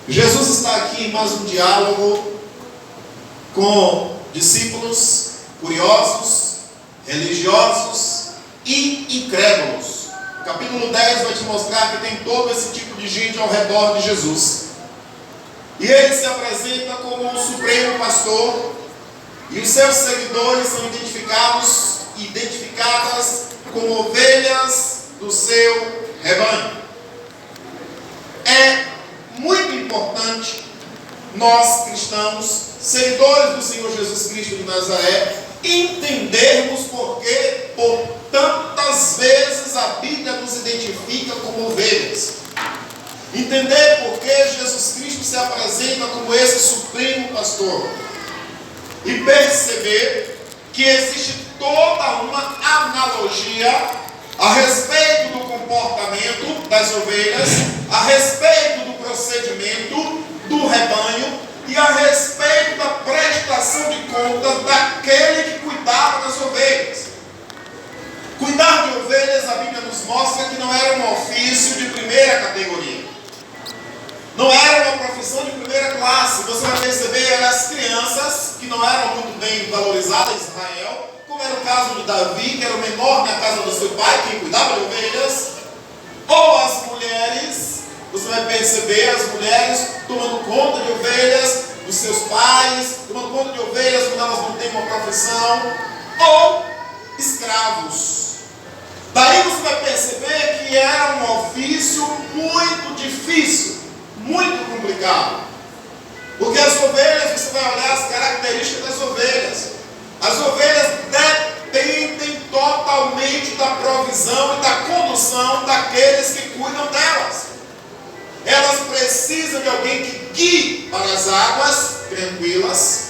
Jesus está aqui em mais um diálogo com discípulos curiosos, religiosos e incrédulos. O capítulo 10 vai te mostrar que tem todo esse tipo de gente ao redor de Jesus. E ele se apresenta como o supremo pastor, e os seus seguidores são identificadas como ovelhas do seu rebanho. É muito importante nós cristãos, seguidores do Senhor Jesus Cristo de Nazaré, entendermos porque por tantas vezes a Bíblia nos identifica como ovelhas. Entender por que Jesus Cristo se apresenta como esse supremo pastor. E perceber que existe toda uma analogia a respeito do comportamento das ovelhas, a respeito do procedimento do rebanho e a respeito da prestação de contas daquele que cuidava das ovelhas. Cuidar de ovelhas, a Bíblia nos mostra que não era um ofício de primeira categoria. Não era uma profissão de primeira classe. Você vai perceber, eram as crianças que não eram muito bem valorizadas em Israel, como era o caso de Davi, que era o menor na casa do seu pai, quem cuidava de ovelhas. Ou as mulheres, você vai perceber as mulheres tomando conta de ovelhas dos seus pais, tomando conta de ovelhas quando elas não têm uma profissão. Ou escravos. Daí você vai perceber que era um ofício muito difícil, muito complicado. Porque as ovelhas, você vai olhar as características das ovelhas. As ovelhas dependem totalmente da provisão e da condução daqueles que cuidam delas. Elas precisam de alguém que guie para as águas tranquilas.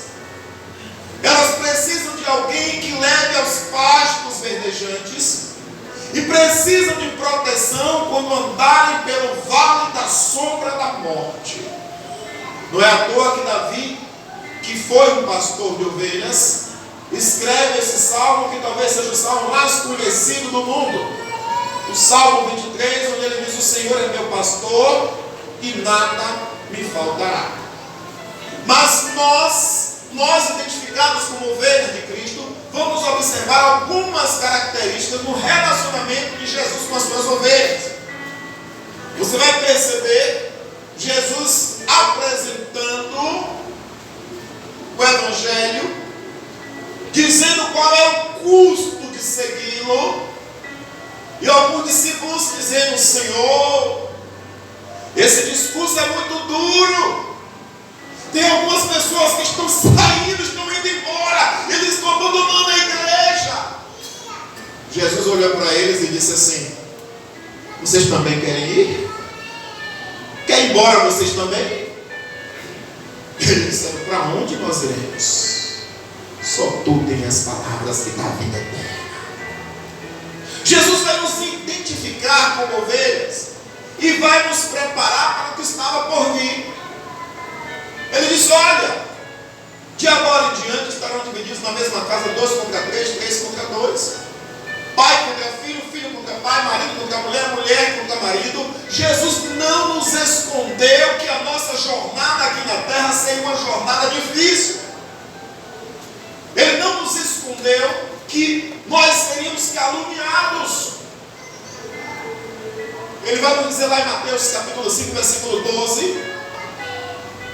Elas precisam de alguém que leve aos pastos verdejantes. E precisam de proteção quando andarem pelo vale da sombra da morte. Não é à toa que Davi, que foi um pastor de ovelhas, escreve esse salmo que talvez seja o salmo mais conhecido do mundo. O Salmo 23, onde ele diz: o Senhor é meu pastor e nada me faltará. Mas nós identificados como ovelhas de Cristo, vamos observar algumas características no relacionamento de Jesus com as suas ovelhas. Você vai perceber Jesus apresentando o Evangelho, dizendo qual é o custo de segui-lo, e alguns discípulos dizendo: Senhor, esse discurso é muito duro. Tem algumas pessoas que estão saindo, estão indo embora, eles estão abandonando a igreja. Jesus olhou para eles e disse assim: vocês também querem ir? Querem ir embora vocês também? Eles disseram: para onde nós iremos? Só tu tens as palavras que dá vida eterna. Jesus vai nos identificar como ovelhas e vai nos preparar para o que estava por vir. Ele disse: olha, de agora em diante estarão divididos na mesma casa 2 contra 3, 3 contra 2. Pai contra filho, filho contra pai, marido contra mulher, mulher contra marido. Jesus não nos escondeu que a nossa jornada aqui na terra seria uma jornada difícil. Ele não nos escondeu que nós seríamos caluniados. Ele vai nos dizer lá em Mateus capítulo 5, versículo 12,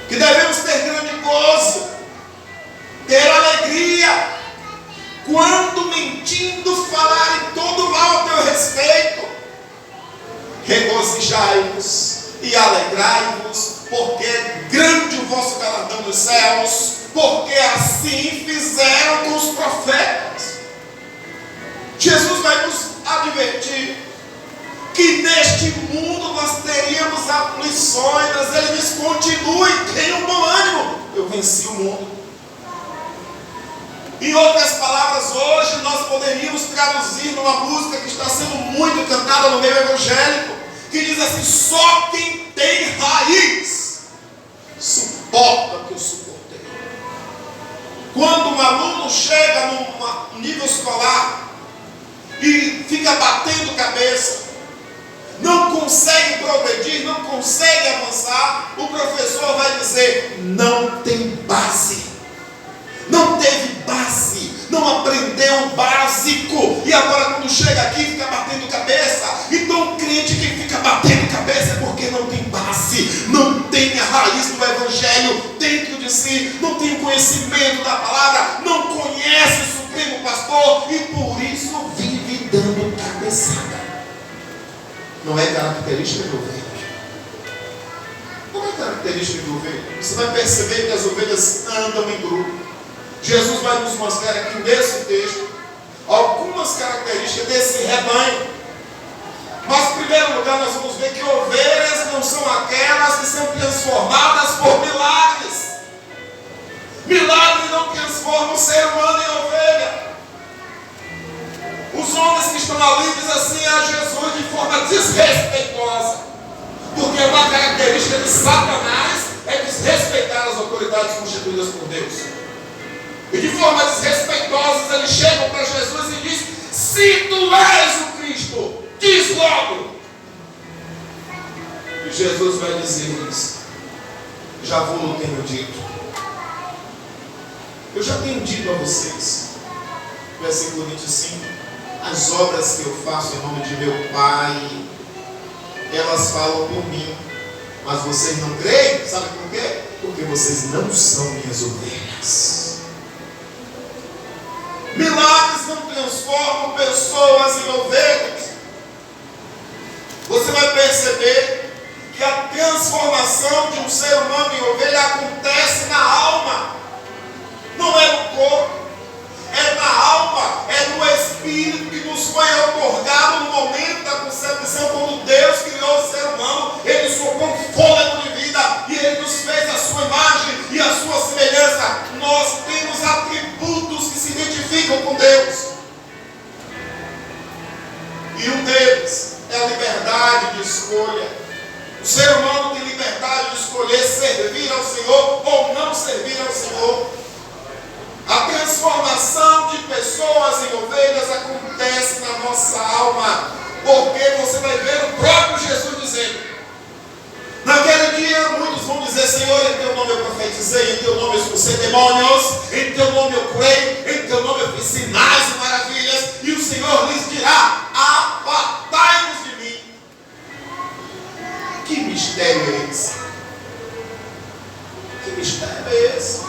que devemos ter grande gozo, ter alegria, quando mentindo falarem todo mal a teu respeito. Regozijai-vos e alegrai-vos, porque é grande o vosso galardão nos céus, porque assim fizeram com os profetas. Jesus vai nos advertir que neste mundo nós teríamos aflições, mas ele diz: continue, tenham bom ânimo, eu venci o mundo. Em outras palavras, hoje nós poderíamos traduzir numa música que está sendo muito cantada no meio evangélico, que diz assim: só quem tem raiz suporta o que eu suportei. Quando um aluno chega num nível escolar e fica batendo cabeça, não consegue progredir, não consegue avançar, o professor pessoa vai dizer: não tem base, não teve base, não aprendeu o básico, e agora quando chega aqui fica batendo cabeça. Então o crente que fica batendo cabeça é porque não tem base, não tem a raiz do evangelho dentro de si, não tem conhecimento da palavra, não conhece o Supremo Pastor, e por isso vive dando cabeçada. Não é característica de ovelha. Não é característica de ovelha. Você vai perceber que as ovelhas andam em grupo. Jesus vai nos mostrar aqui nesse texto algumas características desse rebanho. Mas, em primeiro lugar, nós vamos ver que ovelhas não são aquelas que são transformadas por milagres. Milagre não transforma o ser humano em ovelha. Os homens que estão ali dizem assim a Jesus de forma desrespeitosa, porque uma característica de Satanás é desrespeitar as autoridades constituídas por Deus. E de forma desrespeitosa eles chegam para Jesus e dizem: se tu és o Cristo, diz logo. E Jesus vai dizer-lhes: já vos tenho dito. Eu já tenho dito a vocês, versículo 25, as obras que eu faço em nome de meu Pai, elas falam por mim, mas vocês não creem. Sabe por quê? Porque vocês não são minhas ovelhas. Milagres não transformam pessoas em ovelhas. Você vai perceber que a transformação de um ser humano em ovelha acontece na alma, não é no corpo, é na alma, é no espírito que nos foi otorgado no momento da concepção. Quando Deus criou o ser humano, Ele soprou um fôlego de vida e Ele nos fez a sua imagem e a sua semelhança. Nós temos atributos que se identificam com Deus, e um deles é a liberdade de escolha. O ser humano tem liberdade de escolher servir ao Senhor ou não servir ao Senhor. A transformação de pessoas em ovelhas acontece na nossa alma, porque você vai ver o próprio Jesus dizendo: naquele dia muitos vão dizer: Senhor, em teu nome eu profetizei, em teu nome eu expulsei demônios, em teu nome eu curei, em teu nome eu fiz sinais e maravilhas. E o Senhor lhes dirá: apartai-vos de mim. Que mistério é esse? Que mistério é esse?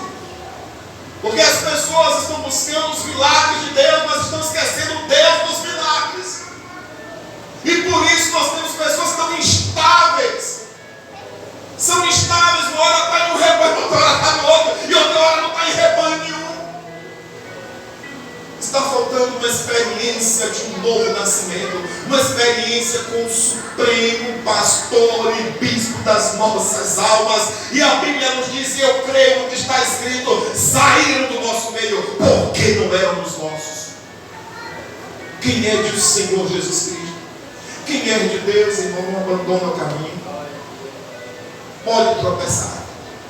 Porque as pessoas estão buscando os milagres de Deus, mas estão esquecendo o Deus dos milagres. E por isso nós temos pessoas que estão instáveis. São instáveis, uma hora está em um rebanho, outra hora está no outro, e outra hora não está em rebanho nenhum. Está faltando uma experiência de um novo nascimento, uma experiência com o Supremo Pastor e Bispo das nossas almas. E a Bíblia nos diz, e eu creio no que está escrito: saíram do nosso meio, porque não eram os nossos. Quem é de Senhor Jesus Cristo? Quem é de Deus, irmão, não abandona o caminho. Pode tropeçar,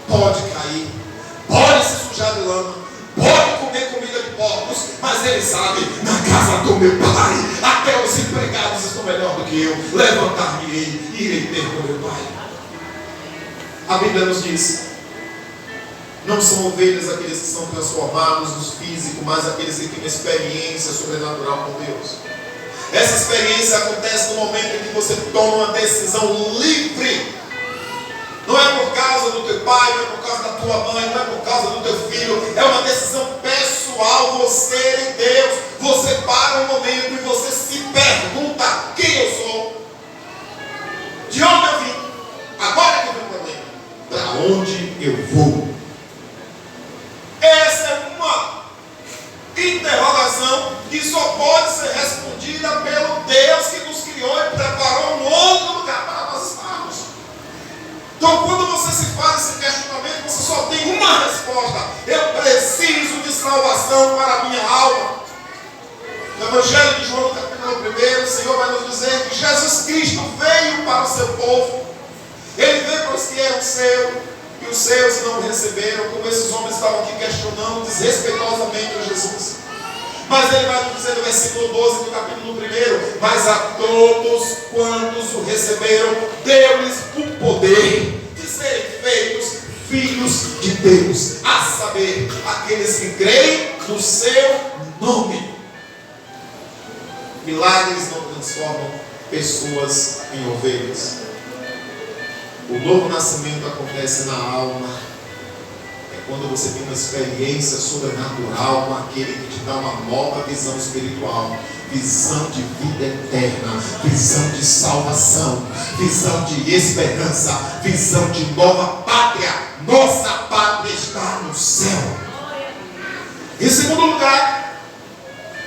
pode cair, pode se sujar de lama, pode comer comida de porcos, mas ele sabe: na casa do meu Pai, até os empregados estão melhor do que eu. Levantar-me-ei e irei ter com meu Pai. A Bíblia nos diz: não são ovelhas aqueles que são transformados no físico, mas aqueles que têm uma experiência sobrenatural com Deus. Essa experiência acontece no momento em que você toma uma decisão livre. Não é por causa do teu pai, não é por causa da tua mãe, não é por causa do teu filho. É uma decisão pessoal, você e Deus. Você para um momento e você se pergunta: quem eu sou? De onde eu vim? Agora que eu vim para mim, para onde eu vou? Essa é uma interrogação que só pode ser respondida pelo Deus que nos criou e preparou um outro lugar para nós estarmos. Então, quando você se faz esse questionamento, você só tem uma resposta: eu preciso de salvação para a minha alma. No Evangelho de João, capítulo 1, o Senhor vai nos dizer que Jesus Cristo veio para o seu povo. Ele veio para os que eram seus, e os seus não o receberam, como esses homens estavam aqui questionando desrespeitosamente a Jesus. Mas ele vai nos dizer no versículo 12 do capítulo 1: mas a todos quantos o receberam, deu-lhes o poder de serem feitos filhos de Deus, a saber, aqueles que creem no seu nome. Milagres não transformam pessoas em ovelhas. O novo nascimento acontece na alma. É quando você tem uma experiência sobrenatural com aquele que te dá uma nova visão espiritual, visão de vida eterna, visão de salvação, visão de esperança, visão de nova pátria. Nossa pátria está no céu. Em segundo lugar,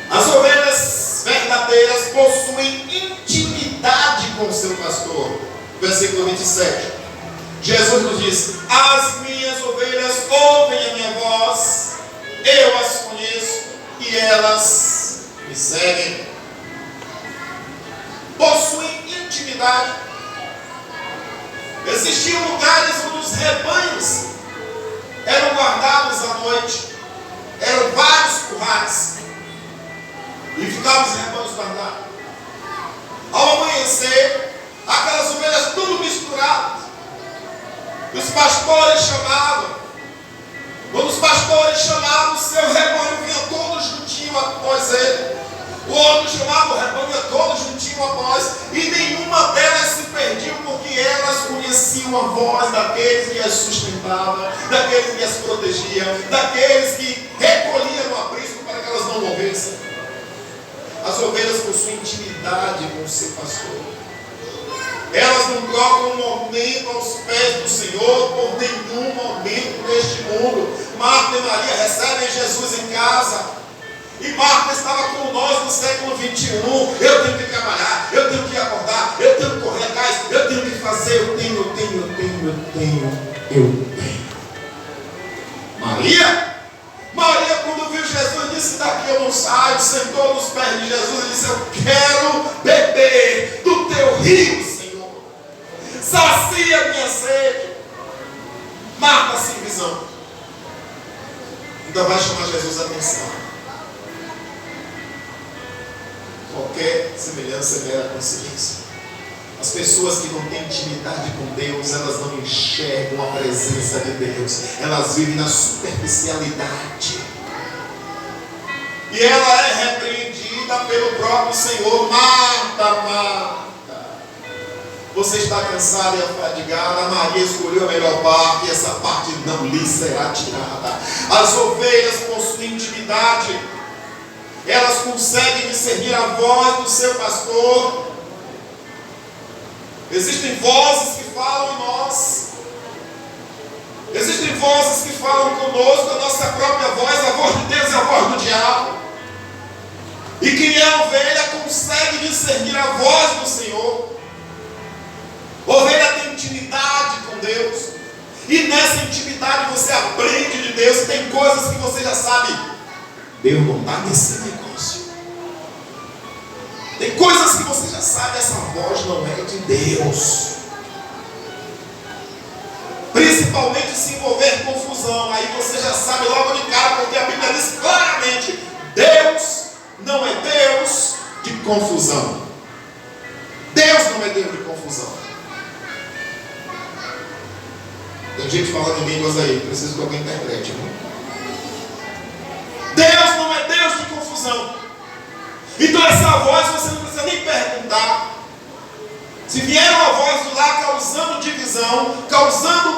as ovelhas verdadeiras possuem intimidade com o seu pastor. Versículo 27. Jesus nos diz: as minhas ovelhas ouvem a minha voz, eu as conheço e elas me seguem. Possuem intimidade. Existiam lugares onde os rebanhos eram guardados à noite. Eram vários currais e ficavam os rebanhos guardados. Ao amanhecer, aquelas ovelhas tudo misturadas. Os pastores chamavam. Quando os pastores chamavam, o seu rebanho vinha todo juntinho após ele. O outro chamava o rebanho todo juntinho após. E nenhuma delas se perdiam, porque elas conheciam a voz daqueles que as sustentavam, daqueles que as protegiam, daqueles que recolhiam no aprisco para que elas não morressem. As ovelhas possuem intimidade com o seu pastor. Elas não trocam um momento aos pés do Senhor por nenhum momento neste mundo. Marta e Maria recebem Jesus em casa. E Marta estava com nós no século 21. Eu tenho que trabalhar, eu tenho que acordar, eu tenho que correr atrás, eu tenho que fazer, eu tenho. Maria, quando viu Jesus, disse: daqui eu não saio. Sentou nos pés de Jesus e disse: eu quero beber do teu rio, Senhor. Sacia minha sede. Marta sem visão ainda vai chamar Jesus a atenção. Qualquer semelhança é mera coincidência. As pessoas que não têm intimidade com Deus, elas não enxergam a presença de Deus. Elas vivem na superficialidade. E ela é repreendida pelo próprio Senhor. Marta, Marta, você está cansada e afadigada. Maria escolheu a melhor parte, e essa parte não lhe será tirada. As ovelhas possuem intimidade. Elas conseguem discernir a voz do seu pastor. Existem vozes que falam em nós. Existem vozes que falam conosco, a nossa própria voz, a voz de Deus e a voz do diabo. E quem é ovelha consegue discernir a voz do Senhor. Ovelha tem intimidade com Deus. E nessa intimidade você aprende de Deus. Tem coisas que você já sabe. Deus não está nesse negócio. Tem coisas que você já sabe, essa voz não é de Deus. Principalmente se envolver confusão. Aí você já sabe logo de cara, porque a Bíblia diz claramente: Deus não é Deus de confusão. Deus não é Deus de confusão. Tem gente falando em línguas aí, preciso que alguém interprete, irmão. Deus não é Deus de confusão. Então essa voz você não precisa nem perguntar. Se vier uma voz de lá causando divisão, causando